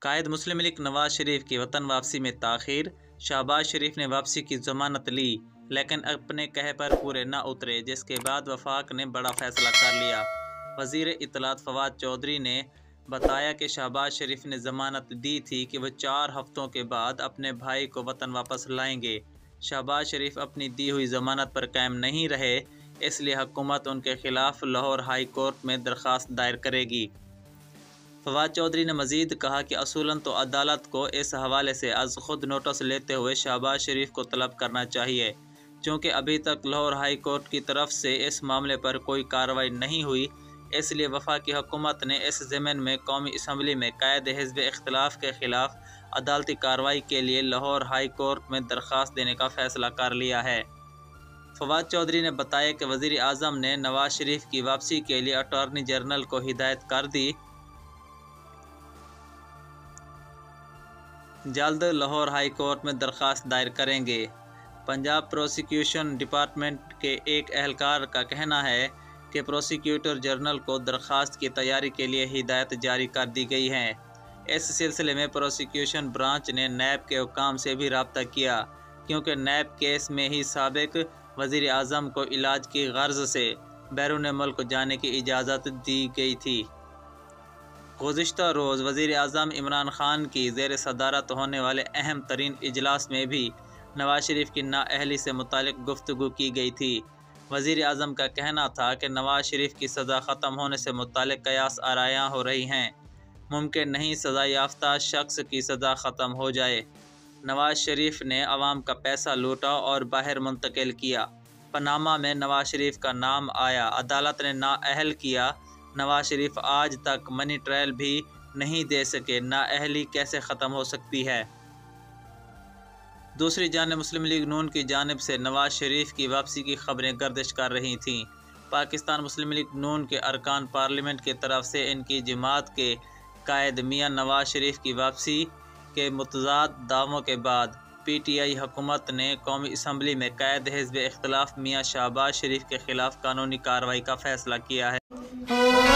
قائد مسلم league Nawaz Sharif کی وطن واپسی میں تاخیر۔ شہباز شریف نے واپسی کی ضمانت لی لیکن اپنے کہے پر پورے نہ اترے، جس کے بعد وفاق نے بڑا فیصلہ کر لیا۔ وزیر اطلاعات فواد چودھری نے بتایا کہ شہباز شریف نے ضمانت دی تھی کہ وہ 4 ہفتوں کے بعد اپنے بھائی کو وطن واپس لائیں گے۔ شہباز شریف اپنی دی ہوئی ضمانت پر قائم نہیں رہے، اس لیے حکومت ان کے خلاف لاہور ہائی کورٹ میں درخواست دائر کرے گی۔ فواد چودھری نے مزید کہا کہ اصولاً تو عدالت کو اس حوالے سے از خود نوٹس لیتے ہوئے شہباز شریف کو طلب کرنا چاہیے، چونکہ ابھی تک لاہور ہائی کورٹ کی طرف سے اس معاملے پر کوئی کارروائی نہیں ہوئی، اس لیے وفاقی حکومت نے اس ضمن میں قومی اسمبلی میں قائد حزب اختلاف کے خلاف عدالتی کارروائی کے لیے لاہور ہائی کورٹ میں درخواست دینے کا فیصلہ کر لیا ہے۔ فواد چودھری نے بتایا کہ وزیر اعظم نے نواز شریف کی واپسی کے لیے اٹارنی جنرل کو ہدایت کر دی، جلد لاہور ہائی کورٹ میں درخواست دائر کریں گے۔ پنجاب پروسیکیوشن ڈپارٹمنٹ کے ایک اہلکار کا کہنا ہے کہ پروسیکیوٹر جنرل کو درخواست کی تیاری کے لیے ہدایت جاری کر دی گئی ہے۔ اس سلسلے میں پروسیکیوشن برانچ نے نیب کے حکام سے بھی رابطہ کیا، کیونکہ نیب کیس میں ہی سابق وزیر اعظم کو علاج کی غرض سے بیرون ملک جانے کی اجازت دی گئی تھی۔ گزشتہ روز وزیر اعظم عمران خان کی زیر صدارت ہونے والے اہم ترین اجلاس میں بھی نواز شریف کی نااہلی سے متعلق گفتگو کی گئی تھی۔ وزیر اعظم کا کہنا تھا کہ نواز شریف کی سزا ختم ہونے سے متعلق قیاس آرائیاں ہو رہی ہیں، ممکن نہیں سزا یافتہ شخص کی سزا ختم ہو جائے۔ نواز شریف نے عوام کا پیسہ لوٹا اور باہر منتقل کیا، پاناما میں نواز شریف کا نام آیا، عدالت نے نااہل کیا، نواز شریف آج تک منی ٹرائل بھی نہیں دے سکے، نااہلی کیسے ختم ہو سکتی ہے؟ دوسری جانب مسلم لیگ نون کی جانب سے نواز شریف کی واپسی کی خبریں گردش کر رہی تھیں۔ پاکستان مسلم لیگ نون کے ارکان پارلیمنٹ کی طرف سے ان کی جماعت کے قائد میاں نواز شریف کی واپسی کے متضاد دعووں کے بعد پی ٹی آئی حکومت نے قومی اسمبلی میں قائد حزب اختلاف میاں شہباز شریف کے خلاف قانونی کارروائی کا فیصلہ کیا ہے۔